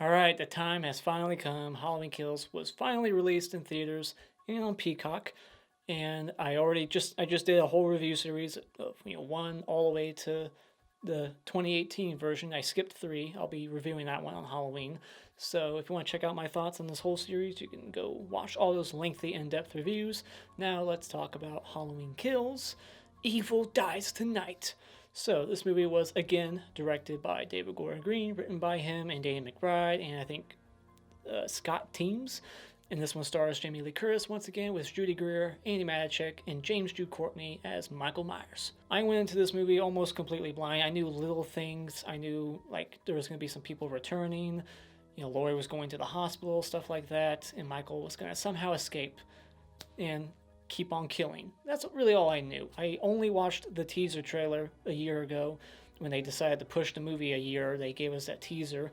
Alright, the time has finally come. Halloween Kills was finally released in theaters and on Peacock. And I just did a whole review series of one all the way to the 2018 version. I skipped three. I'll be reviewing that one on Halloween. So if you want to check out my thoughts on this whole series, you can go watch all those lengthy, in-depth reviews. Now let's talk about Halloween Kills. Evil Dies Tonight. So this movie was again directed by David Gordon Green, written by him and Danny McBride, and I think Scott Teems. And this one stars Jamie Lee Curtis once again with Judy Greer, Andi Matichak, and James Jude Courtney as Michael Myers. I went into this movie almost completely blind. I knew little things. I knew like there was going to be some people returning. Laurie was going to the hospital, stuff like that, and Michael was going to somehow escape and keep on killing. That's really all I knew. I only watched the teaser trailer a year ago when they decided to push the movie a year. They gave us that teaser,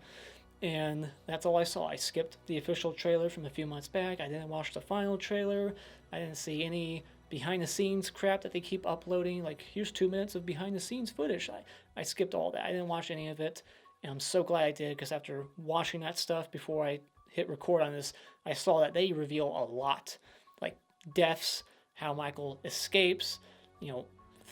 and that's all I saw. I skipped the official trailer from a few months back. I didn't watch the final trailer. I didn't see any behind the scenes crap that they keep uploading. Like, here's 2 minutes of behind the scenes footage. I skipped all that. I didn't watch any of it, and I'm so glad I did, because after watching that stuff before I hit record on this, I saw that they reveal a lot. Like deaths, how Michael escapes,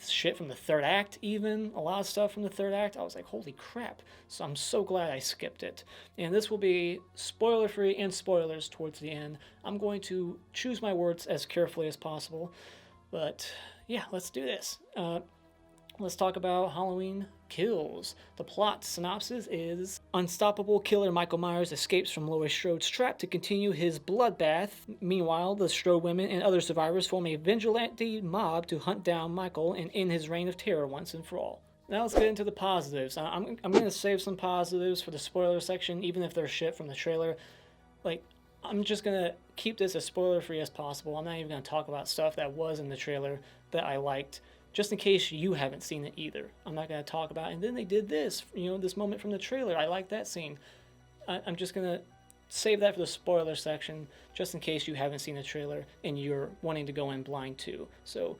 shit from the third act, even a lot of stuff from the third act. I was like, holy crap. So I'm so glad I skipped it. And this will be spoiler free and spoilers towards the end. I'm going to choose my words as carefully as possible. But yeah, let's do this. Let's talk about Halloween Kills. The plot synopsis is: unstoppable killer Michael Myers escapes from Laurie Strode's trap to continue his bloodbath. Meanwhile, the Strode women and other survivors form a vigilante mob to hunt down Michael and end his reign of terror once and for all. Now let's get into the positives. I'm going to save some positives for the spoiler section, even if they're shit from the trailer. I'm just going to keep this as spoiler free as possible. I'm not even going to talk about stuff that was in the trailer that I liked, just in case you haven't seen it either. I'm not going to talk about, and then they did this, this moment from the trailer. I like that scene. I'm just going to save that for the spoiler section, just in case you haven't seen the trailer and you're wanting to go in blind too. So,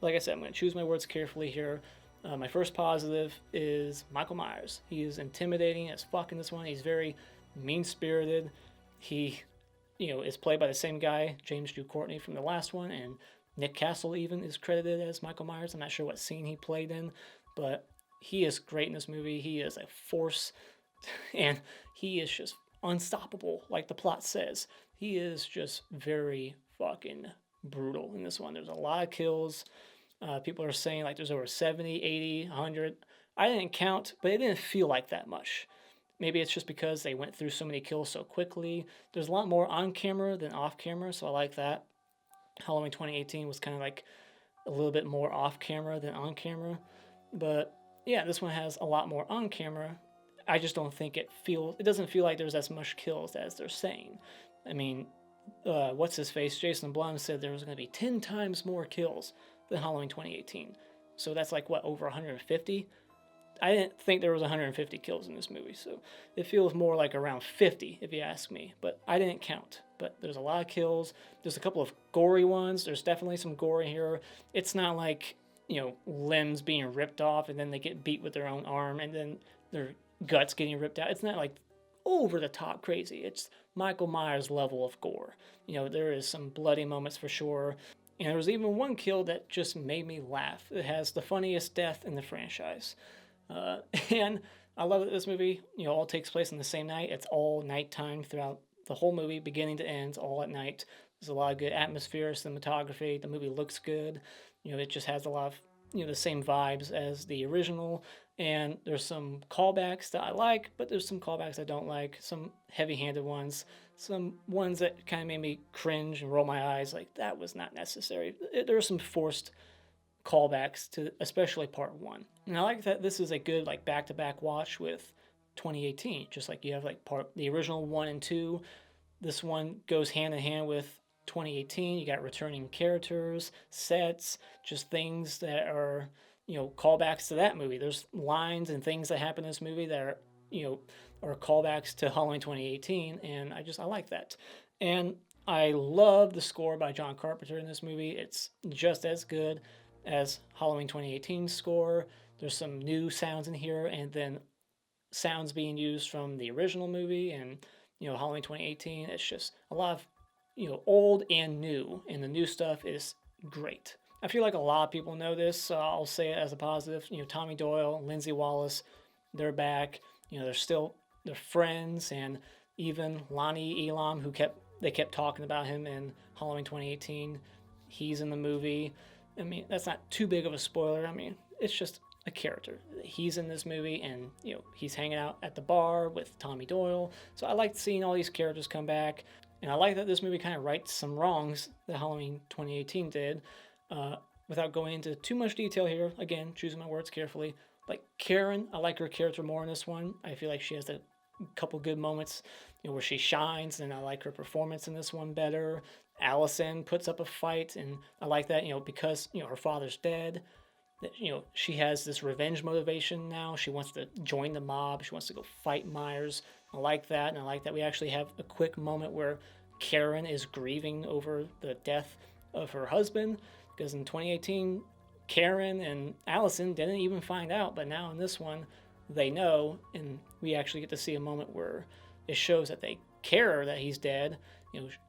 like I said, I'm going to choose my words carefully here. My first positive is Michael Myers. He is intimidating as fuck in this one. He's very mean-spirited. He, is played by the same guy, James Jude Courtney, from the last one, and Nick Castle even is credited as Michael Myers. I'm not sure what scene he played in, but he is great in this movie. He is a force, and he is just unstoppable, like the plot says. He is just very fucking brutal in this one. There's a lot of kills. People are saying like there's over 70, 80, 100. I didn't count, but it didn't feel like that much. Maybe it's just because they went through so many kills so quickly. There's a lot more on camera than off camera, so I like that. Halloween 2018 was kind of like a little bit more off camera than on camera. But yeah, this one has a lot more on camera. I just don't think it doesn't feel like there's as much kills as they're saying. I mean, what's his face? Jason Blum said there was going to be 10 times more kills than Halloween 2018. So that's like, what, over 150? I didn't think there was 150 kills in this movie, so it feels more like around 50 if you ask me, but I didn't count. But there's a lot of kills. There's a couple of gory ones. There's definitely some gore here. It's not like, limbs being ripped off and then they get beat with their own arm and then their guts getting ripped out. It's not like over the top crazy. It's Michael Myers level of gore. There is some bloody moments for sure. And there was even one kill that just made me laugh. It has the funniest death in the franchise. And I love that this movie, all takes place in the same night. It's all nighttime throughout the whole movie, beginning to end, all at night. There's a lot of good atmosphere, cinematography. The movie looks good. It just has a lot of, the same vibes as the original. And there's some callbacks that I like, but there's some callbacks I don't like. Some heavy-handed ones. Some ones that kind of made me cringe and roll my eyes. Like, that was not necessary. There were some forced callbacks to especially part one. And I like that this is a good like back-to-back watch with 2018. Just like you have like the original 1 and 2. This one goes hand in hand with 2018. You got returning characters, sets, just things that are, callbacks to that movie. There's lines and things that happen in this movie that are, are callbacks to Halloween 2018, and I like that. And I love the score by John Carpenter in this movie. It's just as good as Halloween 2018 score. There's some new sounds in here, and then sounds being used from the original movie and, Halloween 2018. It's just a lot of, old and new, and the new stuff is great. I feel like a lot of people know this, so I'll say it as a positive. Tommy Doyle, Lindsay Wallace, they're back. They're friends, and even Lonnie Elam, they kept talking about him in Halloween 2018. He's in the movie. I mean, that's not too big of a spoiler. I mean, it's just a character. He's in this movie, and he's hanging out at the bar with Tommy Doyle. So I like seeing all these characters come back, and I like that this movie kind of rights some wrongs that Halloween 2018 did. Without going into too much detail here, again, choosing my words carefully. Like Karen, I like her character more in this one. I feel like she has a couple good moments, where she shines, and I like her performance in this one better. Allison puts up a fight, and I like that, because her father's dead. That she has this revenge motivation now. She wants to join the mob. She wants to go fight Myers. I like that, and I like that we actually have a quick moment where Karen is grieving over the death of her husband, because in 2018, Karen and Allison didn't even find out, but now in this one, they know, and we actually get to see a moment where it shows that they care that he's dead.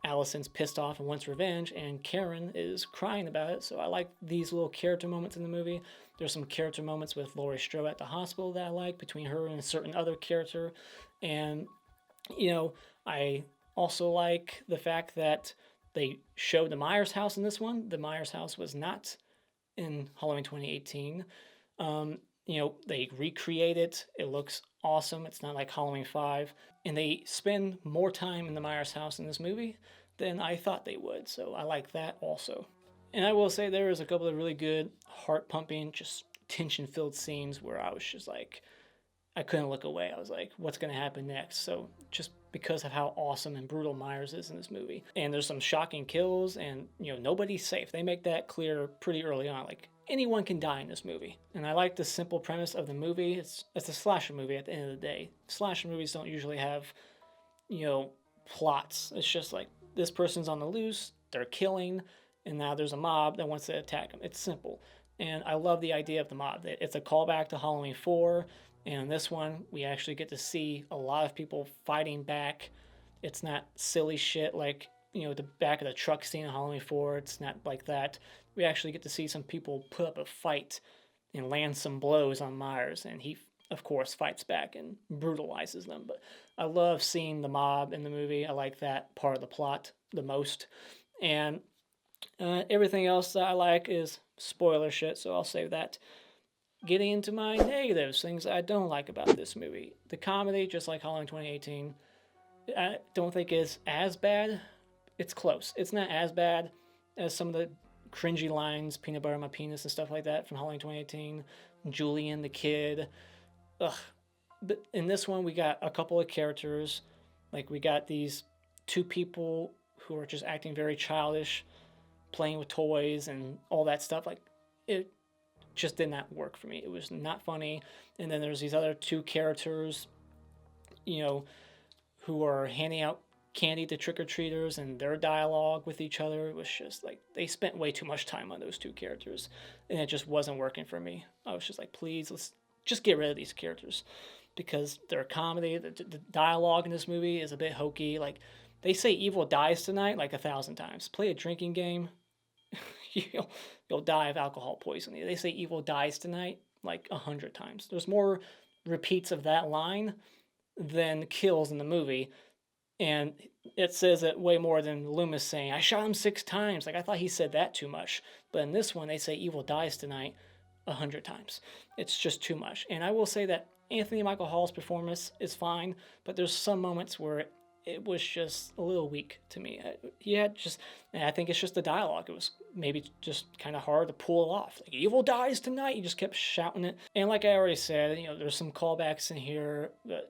Allison's pissed off and wants revenge, and Karen is crying about it. So I like these little character moments in the movie. There's some character moments with Laurie Strode at the hospital that I like, between her and a certain other character. And, I also like the fact that they showed the Myers house in this one. The Myers house was not in Halloween 2018. They recreate it. It looks awesome. It's not like Halloween 5. And they spend more time in the Myers house in this movie than I thought they would. So I like that also. And I will say there was a couple of really good, heart-pumping, just tension-filled scenes where I was just like, I couldn't look away. I was like, what's going to happen next? So just because of how awesome and brutal Myers is in this movie. And there's some shocking kills, and, nobody's safe. They make that clear pretty early on. Like, anyone can die in this movie. And I like the simple premise of the movie. It's a slasher movie at the end of the day. Slasher movies don't usually have, plots. It's just like, this person's on the loose, they're killing, and now there's a mob that wants to attack them. It's simple. And I love the idea of the mob. It's a callback to Halloween 4. And in this one, we actually get to see a lot of people fighting back. It's not silly shit like, the back of the truck scene in Halloween 4. It's not like that. We actually get to see some people put up a fight and land some blows on Myers. And he, of course, fights back and brutalizes them. But I love seeing the mob in the movie. I like that part of the plot the most. And everything else that I like is spoiler shit, so I'll save that. Getting into my negatives, things I don't like about this movie. The comedy, just like Halloween 2018, I don't think is as bad. It's close. It's not as bad as some of the cringy lines, peanut butter on my penis and stuff like that from Halloween 2018. Julian the kid. Ugh. But in this one, we got a couple of characters. Like, we got these two people who are just acting very childish, playing with toys and all that stuff. Like, it just did not work for me. It was not funny. And then there's these other two characters, who are handing out candy to trick-or-treaters, and their dialogue with each other was just like, they spent way too much time on those two characters, and it just wasn't working for me. I was just like, please, let's just get rid of these characters, because they're a comedy. The dialogue in this movie is a bit hokey. Like, they say evil dies tonight like 1,000 times. Play a drinking game, you'll die of alcohol poisoning. They say evil dies tonight like 100 times. There's more repeats of that line than kills in the movie, and it says it way more than Loomis saying, I shot him 6 times. Like, I thought he said that too much. But in this one, they say evil dies tonight 100 times. It's just too much. And I will say that Anthony Michael Hall's performance is fine, but there's some moments where it was just a little weak to me. I think it's just the dialogue. It was maybe just kind of hard to pull off. Like, evil dies tonight. You just kept shouting it. And like I already said, there's some callbacks in here. But,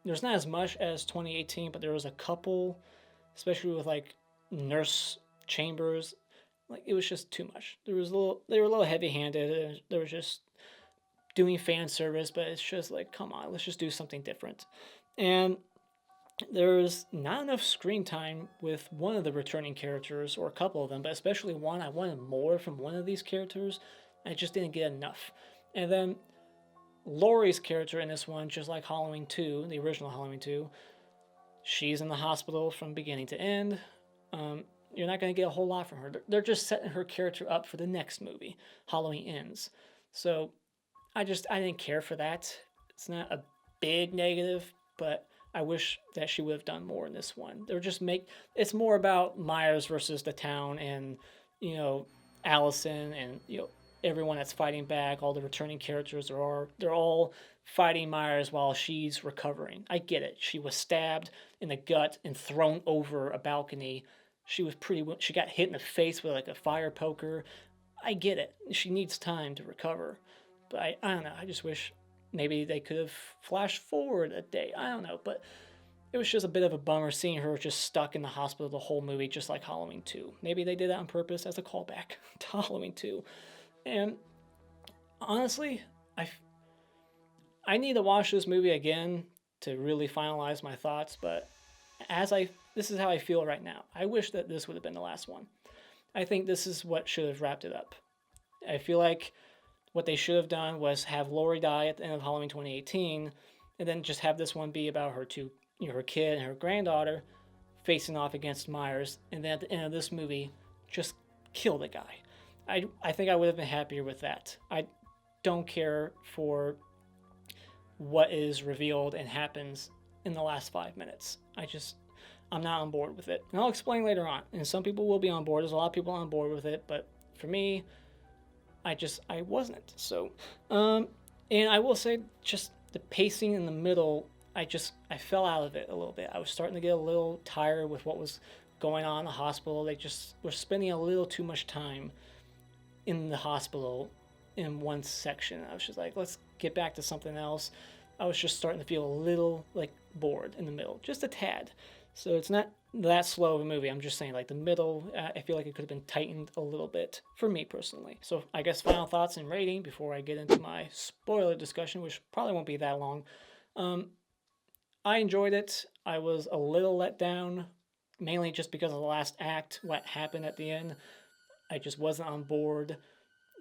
there's not as much as 2018, but there was a couple, especially with like Nurse Chambers. Like, it was just too much. They were a little heavy-handed. They were just doing fan service, but it's just like, come on, let's just do something different. And there's not enough screen time with one of the returning characters, or a couple of them, but especially one. I wanted more from one of these characters. I just didn't get enough. And then Laurie's character in this one, just like Halloween 2, the original Halloween 2, she's in the hospital from beginning to end. You're not going to get a whole lot from her. They're just setting her character up for the next movie, Halloween Ends. So I didn't care for that. It's not a big negative, but I wish that she would have done more in this one. It's more about Myers versus the town and, you know, Allison and, you know, everyone that's fighting back, all the returning characters they're all fighting Myers while she's recovering. I get it. She was stabbed in the gut and thrown over a balcony. She got hit in the face with like a fire poker. I get it. She needs time to recover. But I don't know. I just wish maybe they could have flashed forward a day. I don't know. But it was just a bit of a bummer seeing her just stuck in the hospital the whole movie, just like Halloween 2. Maybe they did that on purpose as a callback to Halloween 2. And honestly, I need to watch this movie again to really finalize my thoughts. But this is how I feel right now. I wish that this would have been the last one. I think this is what should have wrapped it up. I feel like what they should have done was have Laurie die at the end of Halloween 2018, and then just have this one be about her her kid and her granddaughter facing off against Myers, and then at the end of this movie, just kill the guy. I think I would have been happier with that. I don't care for what is revealed and happens in the last 5 minutes. I'm not on board with it. And I'll explain later on. And some people will be on board. There's a lot of people on board with it, but for me, I wasn't. So, and I will say, just the pacing in the middle, I fell out of it a little bit. I was starting to get a little tired with what was going on in the hospital. They just were spending a little too much time in the hospital in one section. I was just like, let's get back to something else. I was just starting to feel a little like bored in the middle, just a tad. So it's not that slow of a movie. I'm just saying, like the middle, I feel like it could have been tightened a little bit for me personally. So I guess final thoughts and rating before I get into my spoiler discussion, which probably won't be that long. I enjoyed it. I was a little let down, mainly just because of the last act, what happened at the end. I just wasn't on board.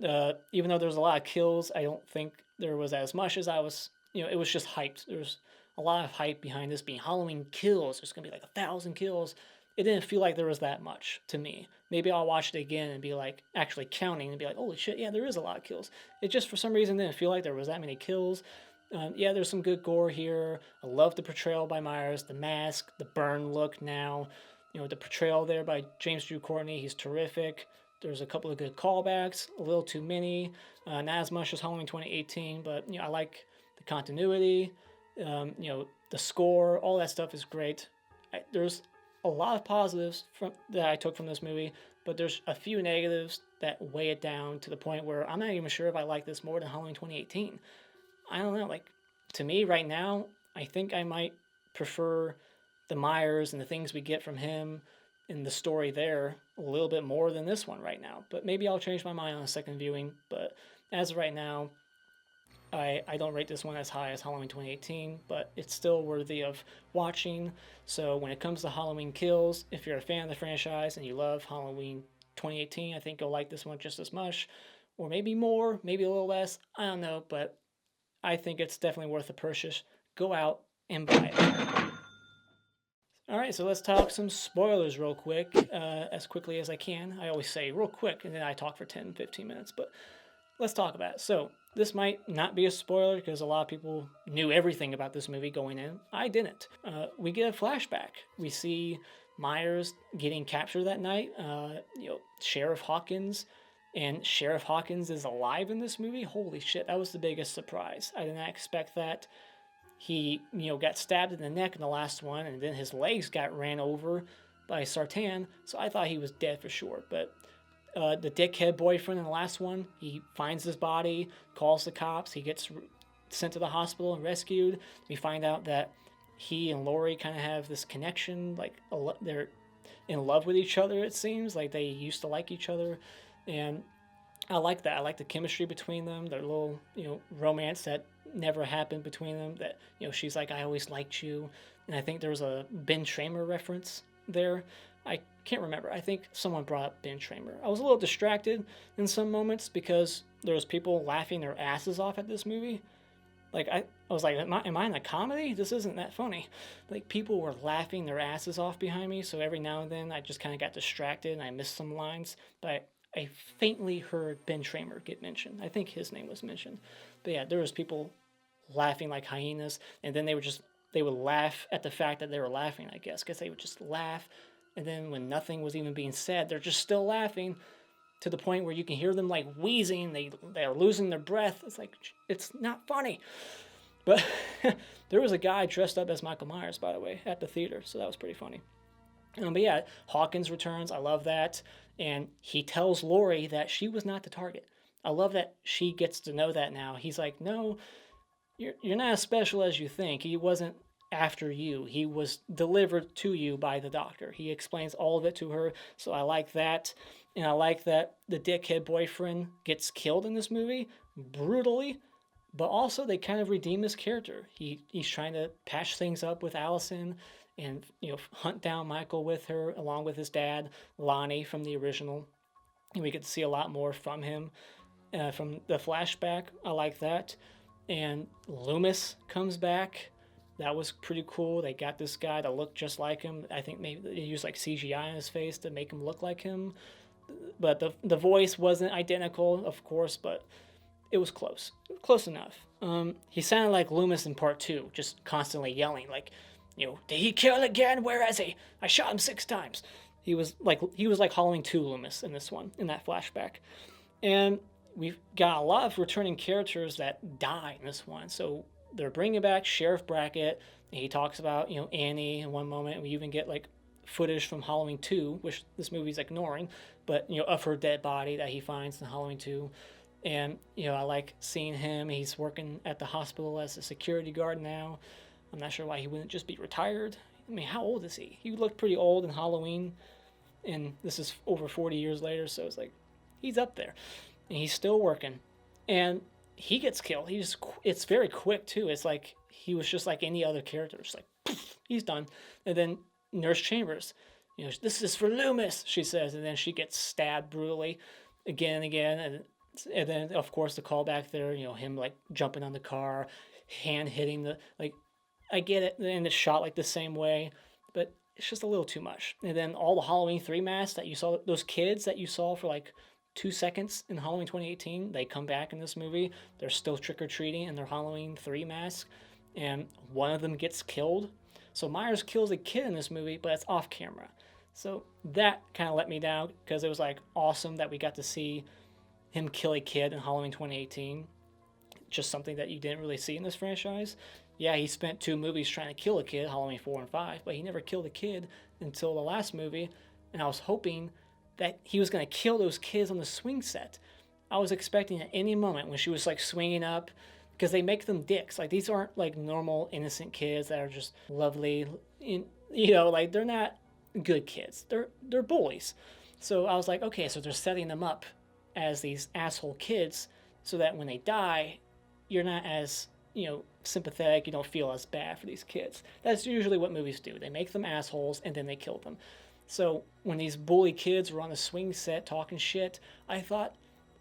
Even though there was a lot of kills, I don't think there was as much as I was, it was just hyped. There was a lot of hype behind this being Halloween kills. There's going to be like 1,000 kills. It didn't feel like there was that much to me. Maybe I'll watch it again and be like, actually counting and be like, holy shit, yeah, there is a lot of kills. It just, for some reason, didn't feel like there was that many kills. Yeah, there's some good gore here. I love the portrayal by Myers, the mask, the burn look now. The portrayal there by James Drew Courtney, he's terrific. There's a couple of good callbacks, a little too many. Not as much as Halloween 2018, but I like the continuity. The score, all that stuff is great. There's a lot of positives that I took from this movie, but there's a few negatives that weigh it down to the point where I'm not even sure if I like this more than Halloween 2018. I don't know. Like, to me right now, I think I might prefer the Myers and the things we get from him in the story there a little bit more than this one right now. But maybe I'll change my mind on a second viewing. But as of right now, I don't rate this one as high as Halloween 2018, but it's still worthy of watching. So when it comes to Halloween Kills, if you're a fan of the franchise and you love Halloween 2018, I think you'll like this one just as much, or maybe more, maybe a little less. I don't know, but I think it's definitely worth the purchase. Go out and buy it. All right, so let's talk some spoilers real quick, as quickly as I can. I always say real quick, and then I talk for 10, 15 minutes, but let's talk about it. So this might not be a spoiler because a lot of people knew everything about this movie going in. I didn't. We get a flashback. We see Myers getting captured that night. Sheriff Hawkins, and Sheriff Hawkins is alive in this movie. Holy shit, that was the biggest surprise. I did not expect that. He, got stabbed in the neck in the last one, and then his legs got ran over by Sartan, so I thought he was dead for sure. But the dickhead boyfriend in the last one, he finds his body, calls the cops, he gets sent to the hospital and rescued. We find out that he and Laurie kind of have this connection, like they're in love with each other, it seems, like they used to like each other, and I like that. I like the chemistry between them, their little, romance that never happened between them, that, she's like, I always liked you, and I think there was a Ben Tramer reference there. I can't remember. I think someone brought up Ben Tramer. I was a little distracted in some moments because there was people laughing their asses off at this movie, Like I was like, am I in a comedy? This isn't that funny. Like people were laughing their asses off behind me, so every now and then I just kind of got distracted and I missed some lines. But I faintly heard Ben Tramer get mentioned. I think his name was mentioned. But yeah, there was people laughing like hyenas, and then they would laugh at the fact that they were laughing. I guess because they would just laugh, and then when nothing was even being said, they're just still laughing to the point where you can hear them like wheezing. They're losing their breath. It's like it's not funny. But there was a guy dressed up as Michael Myers, by the way, at the theater, so that was pretty funny. But yeah, Hawkins returns. I love that, and he tells Laurie that she was not the target. I love that she gets to know that now. He's like, no, you're not as special as you think. He wasn't after you. He was delivered to you by the doctor. He explains all of it to her, so I like that. And I like that the dickhead boyfriend gets killed in this movie brutally, but also they kind of redeem his character. He's trying to patch things up with Allison and hunt down Michael with her along with his dad Lonnie from the original. And we get to see a lot more from him from the flashback. I like that. And Loomis comes back. That was pretty cool. They got this guy to look just like him. I think maybe they used like CGI on his face to make him look like him. But the voice wasn't identical, of course, but it was close enough. He sounded like Loomis in part 2, just constantly yelling, like, did he kill again? Where is he? I shot him 6 times. He was like Halloween 2 Loomis in this one, in that flashback. And we've got a lot of returning characters that die in this one. So they're bringing back Sheriff Brackett. And he talks about Annie in one moment. And we even get like footage from Halloween 2, which this movie's ignoring, but of her dead body that he finds in Halloween 2. And I like seeing him. He's working at the hospital as a security guard now. I'm not sure why he wouldn't just be retired. I mean, how old is he? He looked pretty old in Halloween, and this is over 40 years later, so it's like he's up there, and he's still working. And he gets killed. It's very quick too. It's like he was just like any other character. It's like poof, he's done. And then Nurse Chambers, this is for Loomis, she says, and then she gets stabbed brutally again and again. And then of course the callback there, him like jumping on the car, hand hitting the like. I get it, and it's shot like the same way, but it's just a little too much. And then all the Halloween 3 masks that you saw, those kids that you saw for like 2 seconds in Halloween 2018, they come back in this movie. They're still trick-or-treating in their Halloween 3 mask, and one of them gets killed. So Myers kills a kid in this movie, but it's off camera. So that kind of let me down, because it was like awesome that we got to see him kill a kid in Halloween 2018. Just something that you didn't really see in this franchise. Yeah, he spent 2 movies trying to kill a kid, Halloween 4 and 5, but he never killed a kid until the last movie, and I was hoping that he was going to kill those kids on the swing set. I was expecting at any moment when she was like swinging up, because they make them dicks. Like these aren't like normal innocent kids that are just lovely, like they're not good kids. They're bullies. So I was like, okay, so they're setting them up as these asshole kids so that when they die, you're not as sympathetic, you don't feel as bad for these kids. That's usually what movies do. They make them assholes and then they kill them. So when these bully kids were on the swing set talking shit, I thought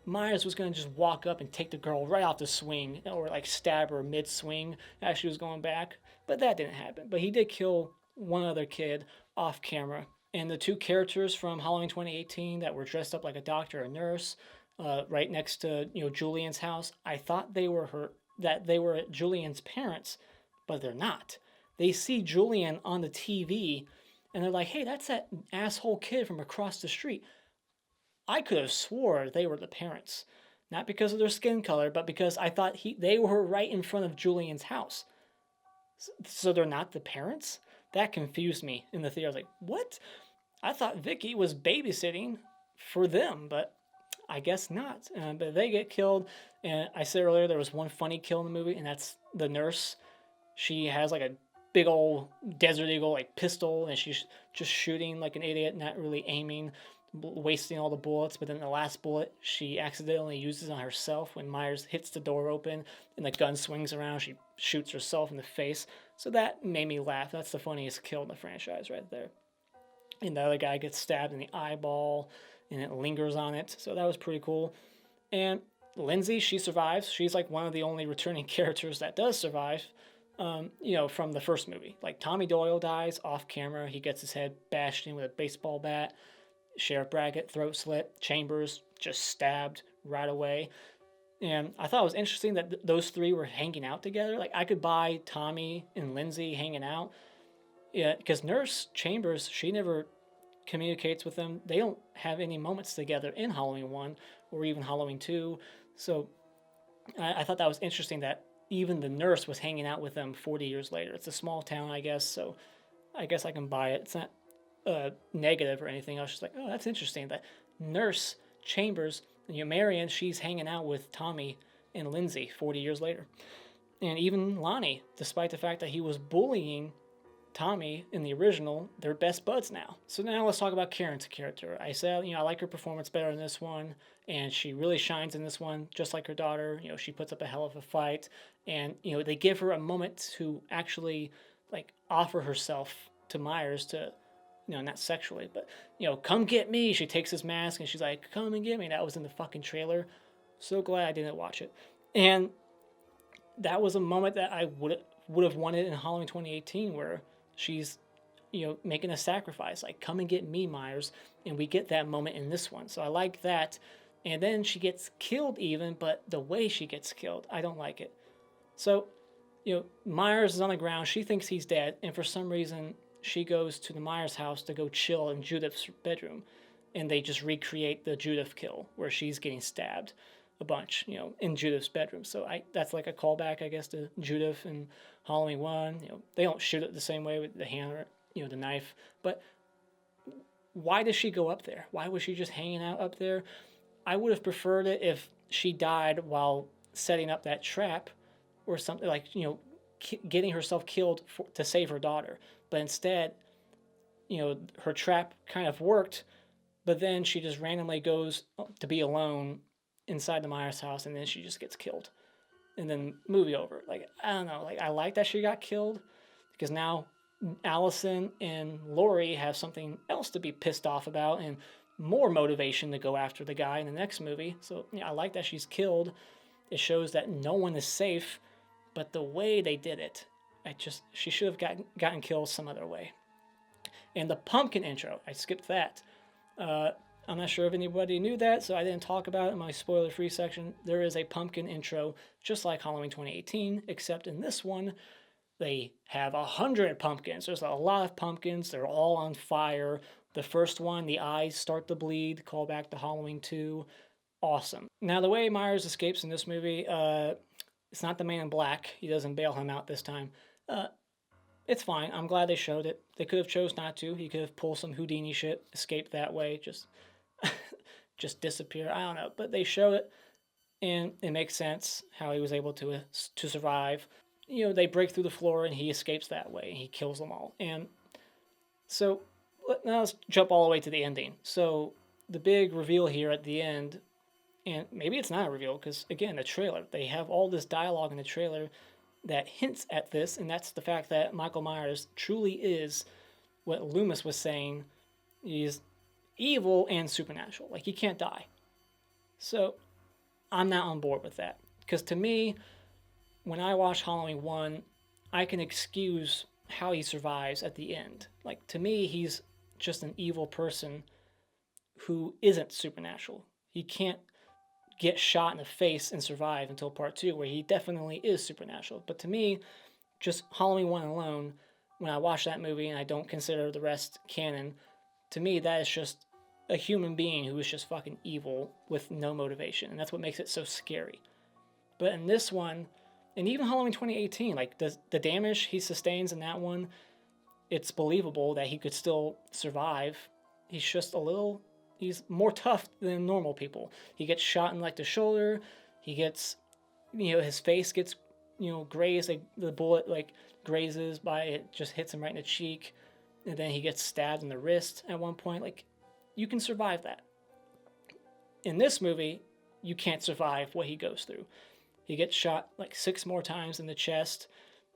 Myers was going to just walk up and take the girl right off the swing, or like stab her mid-swing as she was going back. But that didn't happen. But he did kill one other kid off camera. And the 2 characters from Halloween 2018 that were dressed up like a doctor or nurse, right next to Julian's house, I thought they were Julian's parents, but they're not. They see Julian on the TV, and they're like, hey, that's that asshole kid from across the street. I could have swore they were the parents. Not because of their skin color, but because I thought they were right in front of Julian's house. So they're not the parents? That confused me in the theater. I was like, what? I thought Vicky was babysitting for them, but I guess not. But they get killed. And I said earlier there was one funny kill in the movie, and that's the nurse. She has like a big old Desert Eagle like pistol, and she's just shooting like an idiot, not really aiming, wasting all the bullets. But then the last bullet she accidentally uses on herself when Myers hits the door open and the gun swings around. She shoots herself in the face. So that made me laugh. That's the funniest kill in the franchise right there. And the other guy gets stabbed in the eyeball, and it lingers on it. So that was pretty cool. And Lindsay, she survives. She's like one of the only returning characters that does survive, from the first movie. Like Tommy Doyle dies off camera. He gets his head bashed in with a baseball bat. Sheriff Brackett, throat slit. Chambers just stabbed right away. And I thought it was interesting that those three were hanging out together. Like I could buy Tommy and Lindsay hanging out. Yeah, because Nurse Chambers, she never communicates with them. They don't have any moments together in Halloween 1 or even Halloween 2. So I thought that was interesting that even the nurse was hanging out with them 40 years later. It's a small town, I guess, so I guess I can buy it. It's not negative or anything. I was just like, oh, that's interesting that Nurse Chambers, Marion, she's hanging out with Tommy and Lindsay 40 years later. And even Lonnie, despite the fact that he was bullying Tommy in the original, they're best buds now. So now let's talk about Karen's character. I said, I like her performance better in this one, and she really shines in this one, just like her daughter. She puts up a hell of a fight, and they give her a moment to actually like offer herself to Myers to, not sexually, but come get me. She takes his mask and she's like, come and get me. That was in the fucking trailer. So glad I didn't watch it. And that was a moment that I would have wanted in Halloween 2018, where she's, making a sacrifice, like, come and get me, Myers. And we get that moment in this one. So I like that. And then she gets killed even, but the way she gets killed, I don't like it. So, Myers is on the ground. She thinks he's dead. And for some reason, she goes to the Myers house to go chill in Judith's bedroom. And they just recreate the Judith kill, where she's getting stabbed a bunch, in Judith's bedroom. So that's like a callback, I guess, to Judith and Halloween 1. They don't shoot it the same way with the hammer, the knife. But why does she go up there? Why was she just hanging out up there? I would have preferred it if she died while setting up that trap or something, like, getting herself killed to save her daughter. But instead, her trap kind of worked, but then she just randomly goes to be alone inside the Myers house, and then she just gets killed. And then movie over. Like, I don't know. Like, I like that she got killed, because now Allison and Laurie have something else to be pissed off about and more motivation to go after the guy in the next movie. So, I like that she's killed. It shows that no one is safe, but the way they did it, she should have gotten killed some other way. And the pumpkin intro, I skipped that. I'm not sure if anybody knew that, so I didn't talk about it in my spoiler-free section. There is a pumpkin intro, just like Halloween 2018, except in this one, they have 100 pumpkins. There's a lot of pumpkins. They're all on fire. The first one, the eyes start to bleed, call back to Halloween 2. Awesome. Now, the way Myers escapes in this movie, it's not the Man in Black. He doesn't bail him out this time. It's fine. I'm glad they showed it. They could have chose not to. He could have pulled some Houdini shit, escaped that way, just disappear. I don't know. But they show it, and it makes sense how he was able to survive. They break through the floor, and he escapes that way, and he kills them all. And so now let's jump all the way to the ending. So the big reveal here at the end, and maybe it's not a reveal, because, again, the trailer. They have all this dialogue in the trailer that hints at this, and that's the fact that Michael Myers truly is what Loomis was saying. He's evil and supernatural. Like, he can't die. So I'm not on board with that. Because to me, when I watch Halloween 1, I can excuse how he survives at the end. Like, to me, he's just an evil person who isn't supernatural. He can't get shot in the face and survive until part 2, where he definitely is supernatural. But to me, just Halloween 1 alone, when I watch that movie and I don't consider the rest canon, to me, that is just a human being who is just fucking evil with no motivation. And that's what makes it so scary. But in this one, and even Halloween 2018, like, the damage he sustains in that one, it's believable that he could still survive. He's more tough than normal people. He gets shot in, like, the shoulder. He gets, his face gets, grazed. Like, the bullet, like, grazes by it, just hits him right in the cheek. And then he gets stabbed in the wrist at one point. Like, you can survive that. In this movie, you can't survive what he goes through. He gets shot, like, 6 more times in the chest.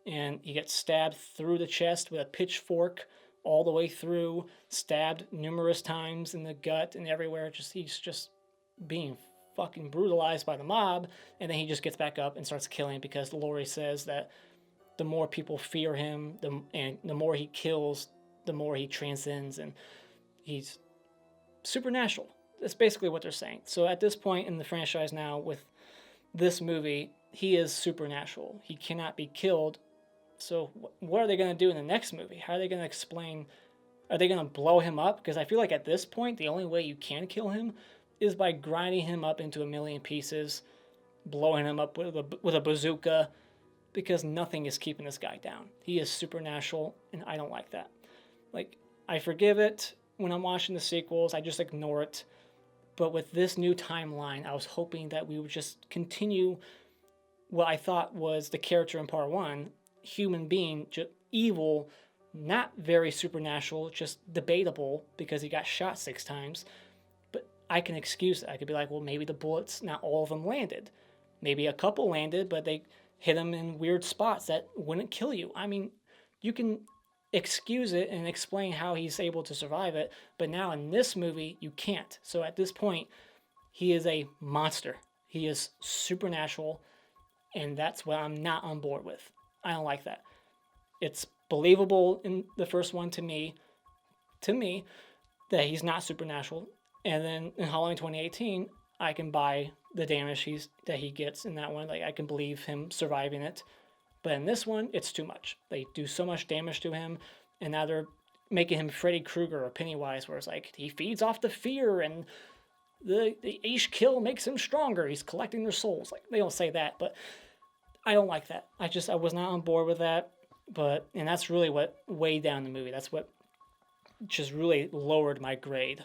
And he gets stabbed through the chest with a pitchfork all the way through, stabbed numerous times in the gut and everywhere. He's just being fucking brutalized by the mob, and then he just gets back up and starts killing because Laurie says that the more people fear him, and the more he kills, the more he transcends, and he's supernatural. That's basically what they're saying. So at this point in the franchise now, with this movie, he is supernatural. He cannot be killed. So what are they going to do in the next movie? How are they going to explain? Are they going to blow him up? Because I feel like at this point, the only way you can kill him is by grinding him up into a million pieces, blowing him up with a bazooka, because nothing is keeping this guy down. He is supernatural, and I don't like that. Like, I forgive it when I'm watching the sequels. I just ignore it. But with this new timeline, I was hoping that we would just continue what I thought was the character in part 1, human being, just evil, not very supernatural, just debatable because he got shot 6 times. But I can excuse it. I could be like, well, maybe the bullets, not all of them landed. Maybe a couple landed, but they hit him in weird spots that wouldn't kill you. I mean, you can excuse it and explain how he's able to survive it, but now in this movie, you can't. So at this point, he is a monster. He is supernatural, and that's what I'm not on board with. I don't like that. It's believable in the first one to me, that he's not supernatural, and then in Halloween 2018, I can buy the damage that he gets in that one. Like, I can believe him surviving it. But in this one, it's too much. They do so much damage to him, and now they're making him Freddy Krueger or Pennywise, where it's like, he feeds off the fear, and each kill makes him stronger. He's collecting their souls. Like, they don't say that, but I don't like that. I was not on board with that. And that's really what weighed down the movie. That's what just really lowered my grade,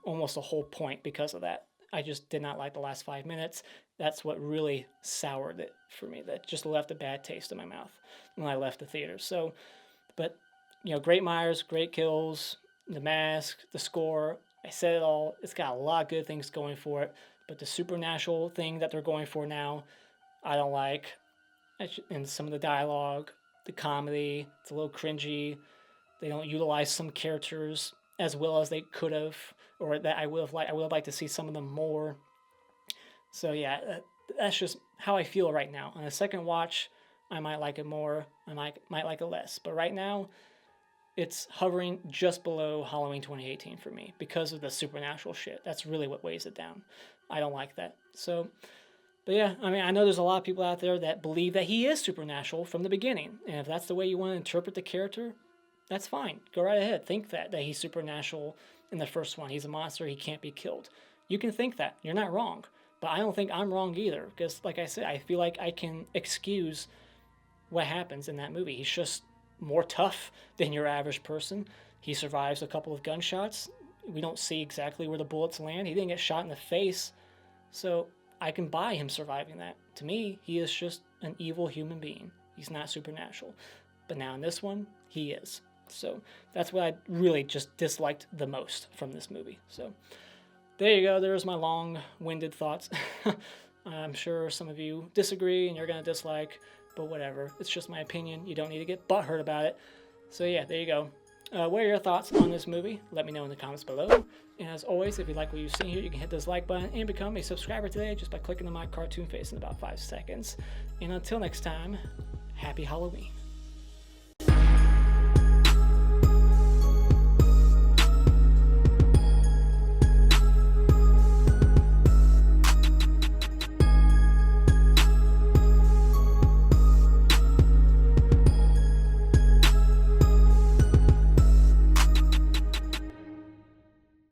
almost a whole point because of that. I just did not like the last 5 minutes. That's what really soured it for me. That just left a bad taste in my mouth when I left the theater. So, but, great Myers, great kills, the mask, the score. I said it all. It's got a lot of good things going for it. But the supernatural thing that they're going for now, I don't like. And some of the dialogue, the comedy, it's a little cringy. They don't utilize some characters as well as they could have, or that I would have liked to see some of them more. So yeah, that's just how I feel right now. On a second watch, I might like it more, I might like it less. But right now, it's hovering just below Halloween 2018 for me because of the supernatural shit. That's really what weighs it down. I don't like that. So, but yeah, I mean, I know there's a lot of people out there that believe that he is supernatural from the beginning. And if that's the way you want to interpret the character, that's fine. Go right ahead. Think that he's supernatural in the first one. He's a monster. He can't be killed. You can think that. You're not wrong. But I don't think I'm wrong either. Because, like I said, I feel like I can excuse what happens in that movie. He's just more tough than your average person. He survives a couple of gunshots. We don't see exactly where the bullets land. He didn't get shot in the face. So I can buy him surviving that. To me, he is just an evil human being. He's not supernatural. But now in this one, he is. So that's what I really just disliked the most from this movie. So there you go. There's my long-winded thoughts. I'm sure some of you disagree and you're going to dislike, but whatever. It's just my opinion. You don't need to get butthurt about it. So yeah, there you go. What are your thoughts on this movie? Let me know in the comments below. And as always, if you like what you've seen here, you can hit this like button and become a subscriber today just by clicking on my cartoon face in about 5 seconds. And until next time, happy Halloween.